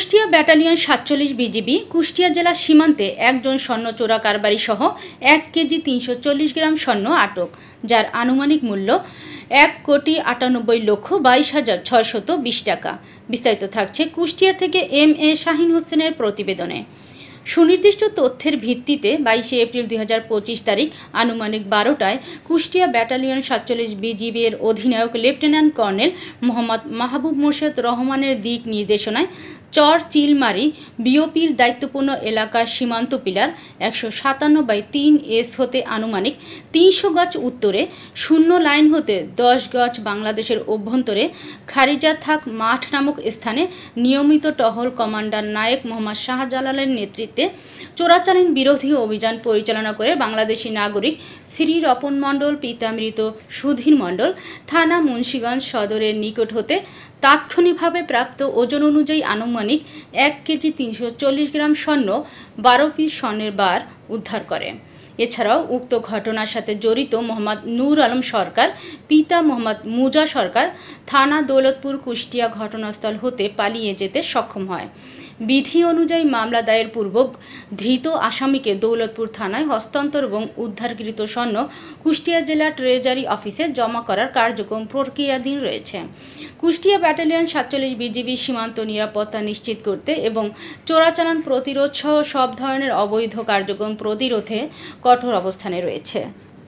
Kushtia battalion ৪৭ BGB Kushtia জেলা সীমান্তে একজন স্বর্ণ চোরা কারবারি সহ ১ কেজি ৩৪০ গ্রাম স্বর্ণ আটক, যার আনুমানিক মূল্য ১,৯৮,২২,৬২০ টাকা। বিস্তারিত থাকছে কুষ্টিয়া থেকে এম.এ. শাহীন হোসেনের প্রতিবেদনে। সুনির্দিষ্ট তথ্যের ভিত্তিতে ২২ এপ্রিল ২০২৫ তারিখ আনুমানিক ১২টায় কুষ্টিয়া ব্যাটালিয়ন ৪৭ বিজিবি এর অধিনায়ক লেফটেন্যান্ট কর্নেল মোহাম্মদ মাহবুব মোর্শেদ রহমানের দিক নির্দেশনায় চর চিলমারি বিওপির দায়িত্বপূর্ণ এলাকার সীমান্ত পিলার ১৫৭/৩ হতে আনুমানিক ৩০০ গজ উত্তরে ০ লাইন হতে ১০ গজ বাংলাদেশের অভ্যন্তরে খারিজা থাক মাঠ নামক স্থানে নিয়মিত টহল কমান্ডার নায়েক মোহাম্মদ শাহজালালের নেতৃত্বে চোরাচালান বিরোধী অভিযান পরিচালনা করে বাংলাদেশি নাগরিক শ্রী রপন মণ্ডল পিতা মৃত সুধীর মণ্ডল থানা মুন্সিগঞ্জ সদরের নিকট হতে তাৎক্ষণিকভাবে প্রাপ্ত ওজন অনুযায়ী আনুমানিক ১ কেজি ৩৪০ গ্রাম স্বর্ণ ১২ পিস স্বর্ণের বার উদ্ধার করে। এছাড়াও উক্ত ঘটনার সাথে জড়িত মোহাম্মদ নূর আলম সরকার পিতা মোহাম্মদ মুজা সরকার থানা দৌলতপুর কুষ্টিয়া ঘটনাস্থল হতে পালিয়ে যেতে সক্ষম হয়। বিধি অনুযায়ী মামলা দায়ের পূর্বক ধৃত আসামিকে দৌলতপুর থানায় হস্তান্তর এবং উদ্ধারকৃত স্বর্ণ কুষ্টিয়া জেলা ট্রেজারি অফিসে জমা করার কার্যক্রম প্রক্রিয়াধীন রয়েছে। কুষ্টিয়া ব্যাটালিয়ন ৪৭ বিজিবি সীমান্ত নিরাপত্তা নিশ্চিত করতে এবং চোরাচালান প্রতিরোধ সহ সব ধরনের অবৈধ কার্যক্রম প্রতিরোধে কঠোর অবস্থানে রয়েছে।